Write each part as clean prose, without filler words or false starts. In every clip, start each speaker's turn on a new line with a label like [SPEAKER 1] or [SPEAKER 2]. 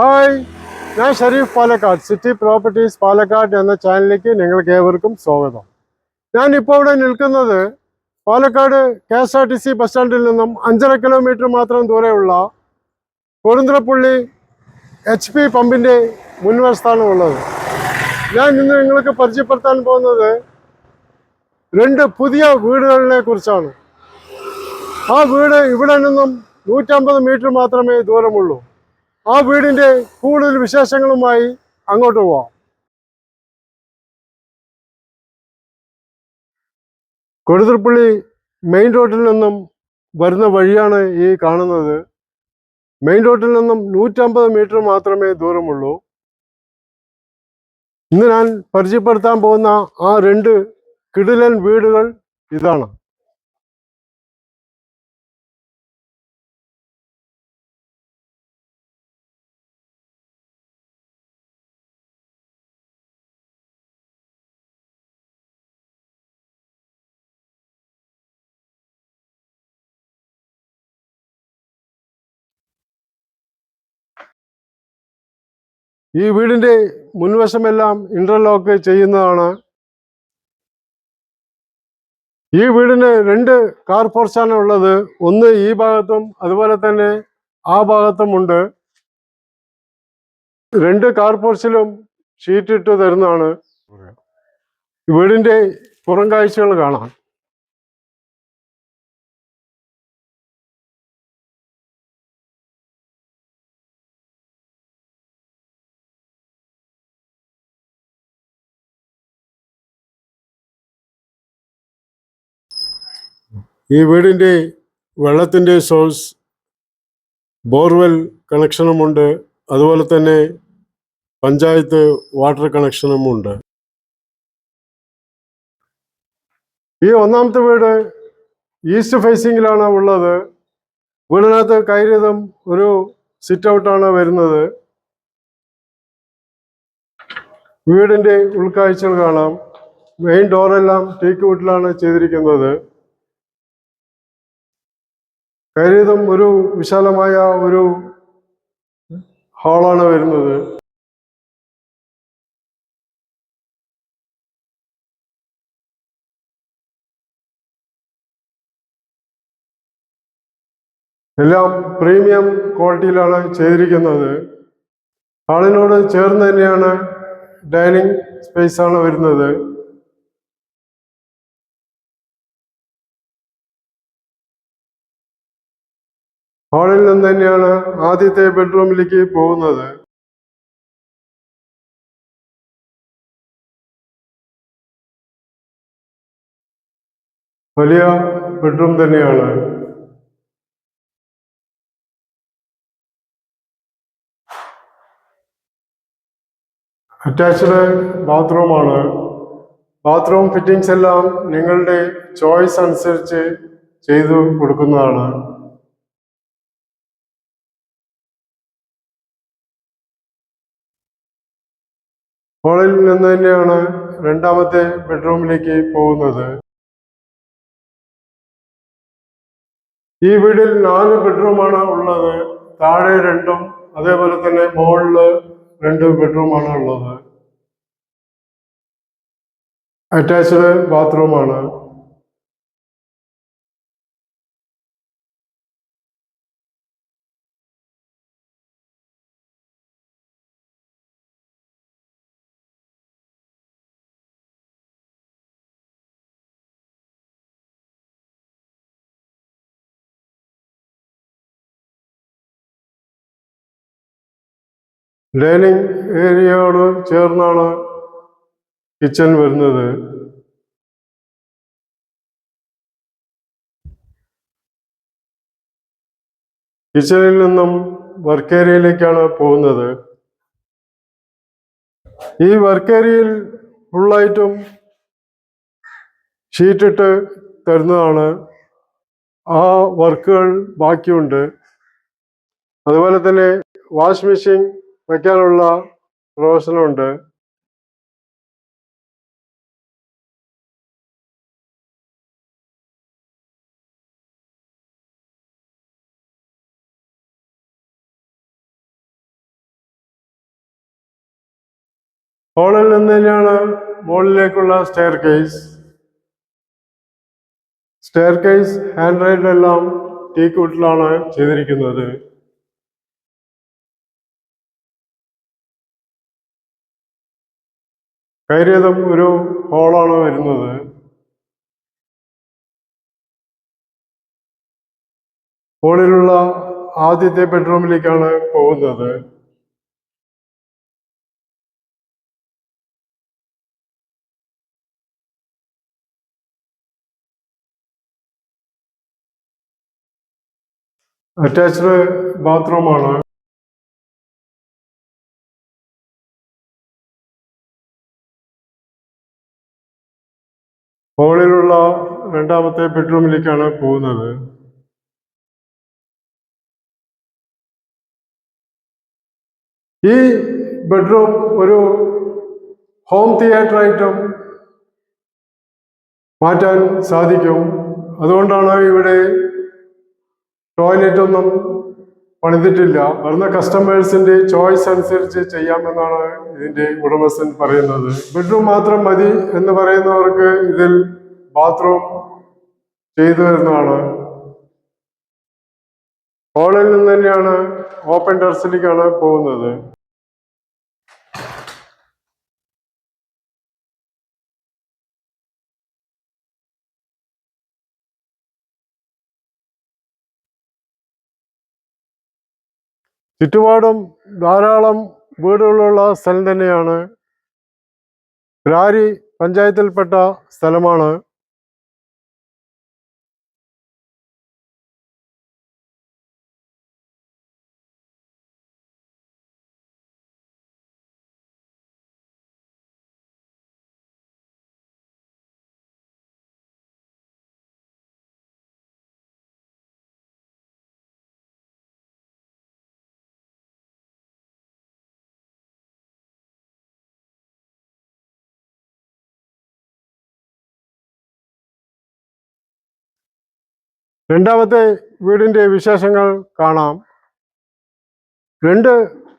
[SPEAKER 1] Hi, ഞാൻ Sharif Palakkad, city properties Palakkad എന്ന ചാനലിലേക്ക് നിങ്ങൾക്ക് ഏവർക്കും സ്വാഗതം. ഞാനിപ്പോൾ ഇവിടെ നിൽക്കുന്നത് പാലക്കാട് KSRTC ബസ് സ്റ്റാൻഡിൽ നിന്നും 5.5 കിലോമീറ്റർ മാത്രം ദൂരെയുള്ള കൊടുന്തലപ്പള്ളി HP പമ്പിൻ്റെ മുൻവശത്താണ് ഉള്ളത്. ഞാൻ ഇന്ന് നിങ്ങൾക്ക് പരിചയപ്പെടുത്താൻ പോകുന്നത് 2 പുതിയ വീടുകളെ കുറിച്ചാണ്. ആ വീട് ഇവിടെ നിന്നും 150 മീറ്റർ മാത്രമേ ദൂരമുള്ളൂ. ആ വീടിൻ്റെ കൂടുതൽ വിശേഷങ്ങളുമായി അങ്ങോട്ട് പോവാം. കൊടുന്തലപ്പള്ളി മെയിൻ റോഡിൽ നിന്നും വരുന്ന വഴിയാണ് ഈ കാണുന്നത്. മെയിൻ റോഡിൽ നിന്നും 150 മീറ്റർ മാത്രമേ ദൂരമുള്ളൂ. ഇന്ന് ഞാൻ പരിചയപ്പെടുത്താൻ പോകുന്ന ആ 2 കിടിലൻ വീടുകൾ ഇതാണ്. ഈ വീടിൻ്റെ മുൻവശമെല്ലാം ഇന്റർലോക്ക് ചെയ്യുന്നതാണ്. ഈ വീടിന് 2 കാർ പോർച്ചാണ് ഉള്ളത്. ഒന്ന് ഈ ഭാഗത്തും അതുപോലെ തന്നെ ആ ഭാഗത്തുമുണ്ട്. 2 കാർ പോർച്ചിലും ഷീറ്റ് ഇട്ട് തരുന്നതാണ്. വീടിൻ്റെ പുറം കാഴ്ചകൾ കാണാം. ഈ വീടിൻ്റെ വെള്ളത്തിൻ്റെ സോഴ്സ് ബോർവെൽ കണക്ഷനുമുണ്ട്. അതുപോലെ തന്നെ പഞ്ചായത്ത് വാട്ടർ കണക്ഷനുമുണ്ട്. ഈ ഒന്നാമത്തെ വീട് ഈസ്റ്റ് ഫേസിങ്ങിലാണ് ഉള്ളത്. വീടിനകത്ത് കയറിയതും ഒരു സിറ്റ് ഔട്ടാണ് വരുന്നത്. വീടിൻ്റെ ഉൾക്കാഴ്ചകൾ കാണാം. മെയിൻ ഡോറെല്ലാം ടീക്ക് വുഡിലാണ് ചെയ്തിരിക്കുന്നത്. കയറിയതും ഒരു വിശാലമായ ഒരു ഹാളാണ് വരുന്നത്. എല്ലാം പ്രീമിയം ക്വാളിറ്റിയിലാണ് ചെയ്തിരിക്കുന്നത്. ഹാളിനോട് ചേർന്ന് തന്നെയാണ് ഡൈനിങ് സ്പേസ് ആണ് വരുന്നത്. ഹാളിൽ നിന്ന് തന്നെയാണ് ആദ്യത്തെ ബെഡ്റൂമിലേക്ക് പോകുന്നത്. വലിയ ബെഡ്റൂം തന്നെയാണ്. അറ്റാച്ച്ഡ് ബാത്റൂമാണ്. ബാത്റൂം ഫിറ്റിംഗ്സ് എല്ലാം നിങ്ങളുടെ ചോയ്സ് അനുസരിച്ച് ചെയ്തു കൊടുക്കുന്നതാണ്. ഹാളിൽ നിന്ന് തന്നെയാണ് രണ്ടാമത്തെ ബെഡ്റൂമിലേക്ക് പോകുന്നത്. ഈ വീടിൽ 4 ബെഡ്റൂമാണ് ഉള്ളത്. താഴെ 2ഉം അതേപോലെ തന്നെ മുകളില് 2 ബെഡ്റൂമാണ് ഉള്ളത്. അറ്റാച്ച്ഡ് ബാത്റൂമാണ്. ഡൈനിങ് ഏരിയയോട് ചേർന്നാണ് കിച്ചൺ വരുന്നത്. കിച്ചണിൽ നിന്നും വർക്ക് ഏരിയയിലേക്കാണ് പോകുന്നത്. ഈ വർക്ക് ഏരിയയിൽ ഫുള്ളായിട്ടും ഷീറ്റിട്ട് തരുന്നതാണ്. ആ വർക്കുകൾ ബാക്കിയുണ്ട്. അതുപോലെ തന്നെ വാഷ് മെഷീൻ വയ്ക്കാനുള്ള പ്രൊവിഷനുണ്ട്. ഹാളിൽ നിന്ന് തന്നെയാണ് മുകളിലേക്കുള്ള സ്റ്റെയർ കേസ് ഹാൻഡ് റൈഡിലെല്ലാം ടീക്ക് വുഡിലാണ് ചെയ്തിരിക്കുന്നത്. കയറിയതും ഒരു ഹാളാണ് വരുന്നത്. ഹാളിലുള്ള ആദ്യത്തെ ബെഡ്റൂമിലേക്കാണ് പോകുന്നത്. അറ്റാച്ച്ഡ് ബാത്റൂമാണ്. ഹാളിലുള്ള രണ്ടാമത്തെ ബെഡ്റൂമിലേക്കാണ് പോകുന്നത്. ഈ ബെഡ്റൂം ഒരു ഹോം തിയേറ്റർ ആയിട്ടും മാറ്റാൻ സാധിക്കും. അതുകൊണ്ടാണ് ഇവിടെ ടോയ്ലറ്റ് ഒന്നും പണിതിട്ടില്ല. വരുന്ന കസ്റ്റമേഴ്സിന്റെ ചോയ്സ് അനുസരിച്ച് ചെയ്യാമെന്നാണ് ഇതിന്റെ ഉടമസ്ഥൻ പറയുന്നത്. ബെഡ്റൂം മാത്രം മതി എന്ന് പറയുന്നവർക്ക് ഇതിൽ ബാത്റൂം ചെയ്തു വരുന്നതാണ്. ഹാളിൽ നിന്ന് തന്നെയാണ് ഓപ്പൺ ടെറസിലേക്കാണ് പോകുന്നത്. ചുറ്റുപാടും ധാരാളം വീടുകളുള്ള സ്ഥലം തന്നെയാണ്. ഗ്രാരി പഞ്ചായത്തിൽപ്പെട്ട സ്ഥലമാണ്. രണ്ടാമത്തെ വീടിന്റെ വിശേഷങ്ങൾ കാണാം. 2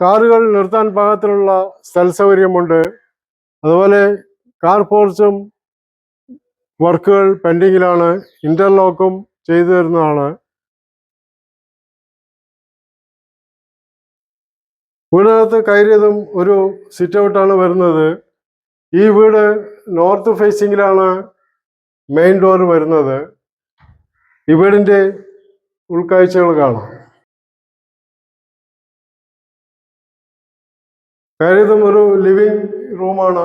[SPEAKER 1] കാറുകൾ നിർത്താൻ പാകത്തിനുള്ള സ്ഥല സൗകര്യമുണ്ട്. അതുപോലെ കാർ പോർച്ചും വർക്കുകൾ പെൻഡിങ്ങിലാണ്. ഇന്റർലോക്കും ചെയ്തു തരുന്നതാണ്. വീടിനകത്ത് കയറിയതും ഒരു സിറ്റ് ഔട്ടാണ് വരുന്നത്. ഈ വീട് നോർത്ത് ഫേസിങ്ങിലാണ് മെയിൻ ഡോർ വരുന്നത്. ഈ വീടിന്റെ ഉൾക്കാഴ്ചകൾ കാണാം. കയറിയതും ഒരു ലിവിംഗ് റൂമാണ്.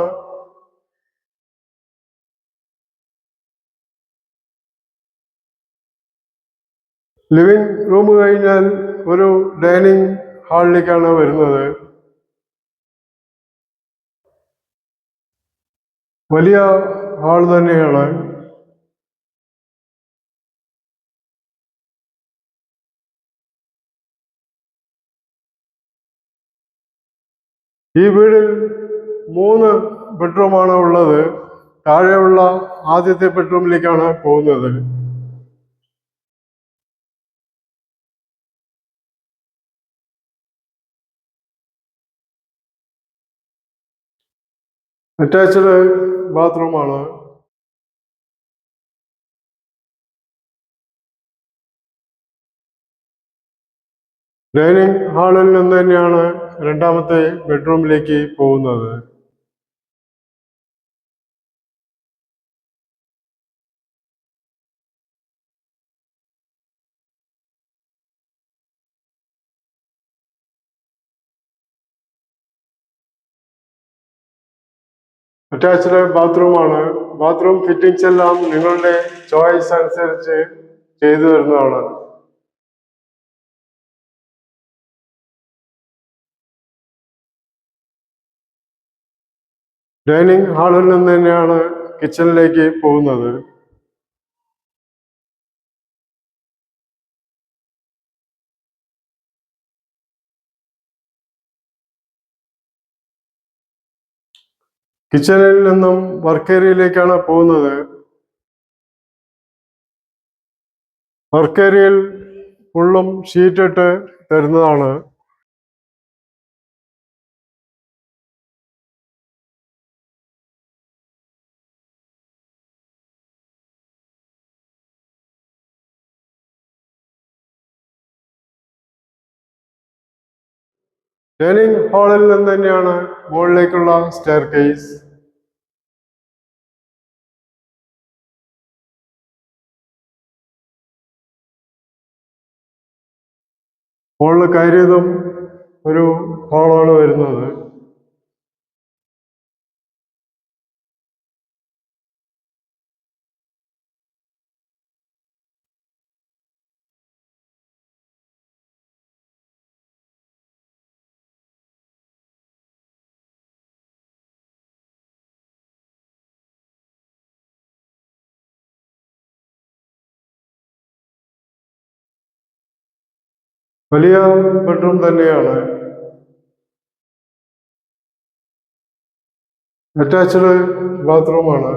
[SPEAKER 1] ലിവിംഗ് റൂം കഴിഞ്ഞാൽ ഒരു ഡൈനിങ് ഹാളിലേക്കാണ് വരുന്നത്. വലിയ ഹാൾ തന്നെയാണ്. ഈ വീടിൽ 3 ബെഡ്റൂമാണ് ഉള്ളത്. താഴെയുള്ള ആദ്യത്തെ ബെഡ്റൂമിലേക്കാണ് പോകുന്നത്. അറ്റാച്ച്ഡ് ബാത്റൂമാണ്. ഡൈനിങ് ഹാളിൽ നിന്ന് തന്നെയാണ് രണ്ടാമത്തെ ബെഡ്റൂമിലേക്ക് പോകുന്നത്. അറ്റാച്ച്ഡ് ബാത്റൂമാണ്. ബാത്റൂം ഫിറ്റിംഗ്സ് എല്ലാം നിങ്ങളുടെ ചോയ്സ് അനുസരിച്ച് ചെയ്തു തരുന്നതാണ്. ഡൈനിങ് ഹാളിൽ നിന്ന് തന്നെയാണ് കിച്ചണിലേക്ക് പോകുന്നത്. കിച്ചണിൽ നിന്നും വർക്ക് ഏരിയയിലേക്കാണ് പോകുന്നത്. വർക്ക് ഏരിയയിൽ ഫുള്ളും ഷീറ്റിട്ട് തരുന്നതാണ്. ഡൈനിങ് ഹാളിൽ നിന്ന് തന്നെയാണ് മുകളിലേക്കുള്ള സ്റ്റെയർ കേസ്. മുകളിൽ കയറിയതും ഒരു ഹാളാണ് വരുന്നത്. വലിയ ബെഡ്റൂം തന്നെയാണ്. അറ്റാച്ച്ഡ് ബാത്റൂമാണ്.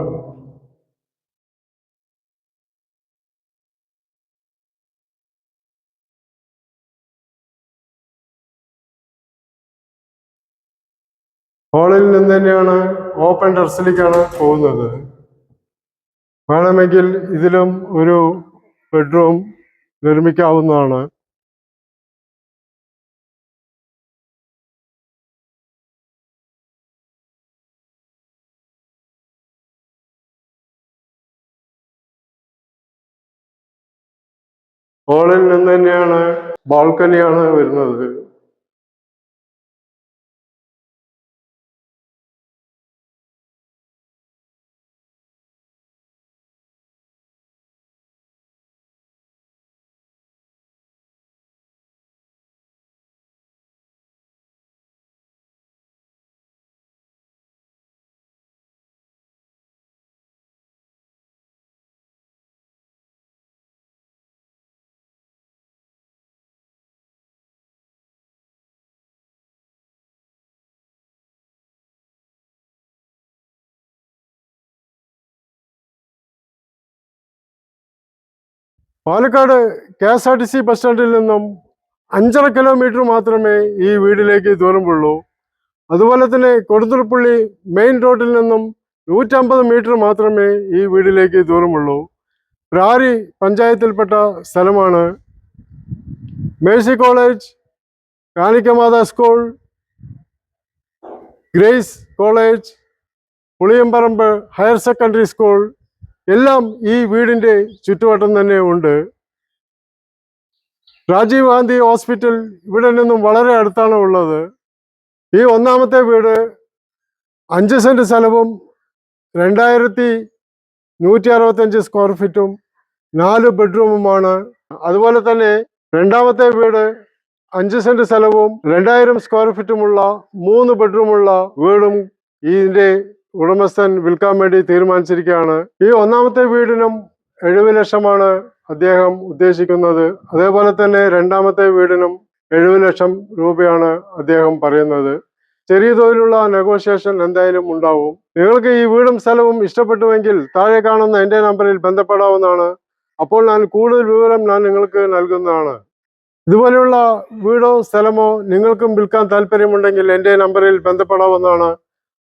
[SPEAKER 1] ഹാളിൽ നിന്ന് തന്നെയാണ് ഓപ്പൺ ടെറസിലേക്കാണ് പോകുന്നത്. വേണമെങ്കിൽ ഇതിലും ഒരു ബെഡ്റൂം നിർമ്മിക്കാവുന്നതാണ്. ഹാളിൽ നിന്ന് തന്നെയാണ് ബാൽക്കണിയാണ് വരുന്നത്. പാലക്കാട് KSRTC ബസ് സ്റ്റാൻഡിൽ നിന്നും 5.5 കിലോമീറ്റർ മാത്രമേ ഈ വീടിലേക്ക് ദൂരമുള്ളൂ. അതുപോലെ തന്നെ കൊടുത്തുരുപ്പള്ളി മെയിൻ റോഡിൽ നിന്നും 150 മീറ്റർ മാത്രമേ ഈ വീടിലേക്ക് ദൂരമുള്ളൂ. പ്രാരി പഞ്ചായത്തിൽപ്പെട്ട സ്ഥലമാണ്. Mercy college, Kanikkamatha school, Grace college, Puliyamparamba higher secondary school എല്ലാം ഈ വീടിൻ്റെ ചുറ്റുവട്ടം തന്നെ ഉണ്ട്. രാജീവ് ഗാന്ധി ഹോസ്പിറ്റൽ ഇവിടെ നിന്നും വളരെ അടുത്താണ് ഉള്ളത്. ഈ ഒന്നാമത്തെ വീട് 5 സെന്റ് സ്ഥലവും 2165 സ്ക്വയർ ഫീറ്റും 4 ബെഡ്റൂമുമാണ്. അതുപോലെ തന്നെ രണ്ടാമത്തെ വീട് 5 സെന്റ് സ്ഥലവും 2000 സ്ക്വയർ ഫീറ്റുമുള്ള 3 ബെഡ്റൂമുള്ള വീടും ഇതിന്റെ ഉടമസ്ഥൻ വിൽക്കാൻ വേണ്ടി തീരുമാനിച്ചിരിക്കുകയാണ്. ഈ ഒന്നാമത്തെ വീടിനും 70 ലക്ഷമാണ് അദ്ദേഹം ഉദ്ദേശിക്കുന്നത്. അതേപോലെ തന്നെ രണ്ടാമത്തെ വീടിനും 70 ലക്ഷം രൂപയാണ് അദ്ദേഹം പറയുന്നത്. ചെറിയ തോതിലുള്ള നെഗോഷിയേഷൻ എന്തായാലും ഉണ്ടാവും. നിങ്ങൾക്ക് ഈ വീടും സ്ഥലവും ഇഷ്ടപ്പെട്ടുവെങ്കിൽ താഴെ കാണുന്ന എൻ്റെ നമ്പറിൽ ബന്ധപ്പെടാവുന്നതാണ്. അപ്പോൾ ഞാൻ കൂടുതൽ വിവരം നിങ്ങൾക്ക് നൽകുന്നതാണ്. ഇതുപോലെയുള്ള വീടോ സ്ഥലമോ നിങ്ങൾക്കും വിൽക്കാൻ താല്പര്യമുണ്ടെങ്കിൽ എൻ്റെ നമ്പറിൽ ബന്ധപ്പെടാവുന്നതാണ്.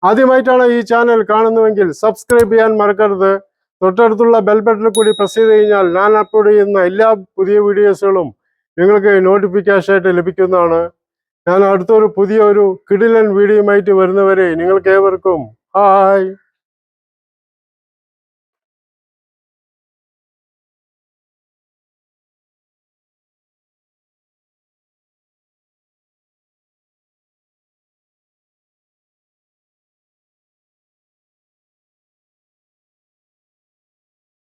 [SPEAKER 1] ആദ്യമായിട്ടാണ് ഈ ചാനൽ കാണുന്നുവെങ്കിൽ സബ്സ്ക്രൈബ് ചെയ്യാൻ മറക്കരുത്. തൊട്ടടുത്തുള്ള ബെൽ ബട്ടണിൽ കൂടി പ്രസ് ചെയ്ത് കഴിഞ്ഞാൽ ഞാൻ അപ്ലോഡ് ചെയ്യുന്ന എല്ലാ പുതിയ വീഡിയോസുകളും നിങ്ങൾക്ക് നോട്ടിഫിക്കേഷൻ ആയിട്ട് ലഭിക്കുന്നതാണ്. ഞാൻ അടുത്തൊരു പുതിയൊരു കിടിലൻ വീഡിയോയുമായിട്ട് വരുന്നവരെ നിങ്ങൾക്ക് ഏവർക്കും ഹായ്.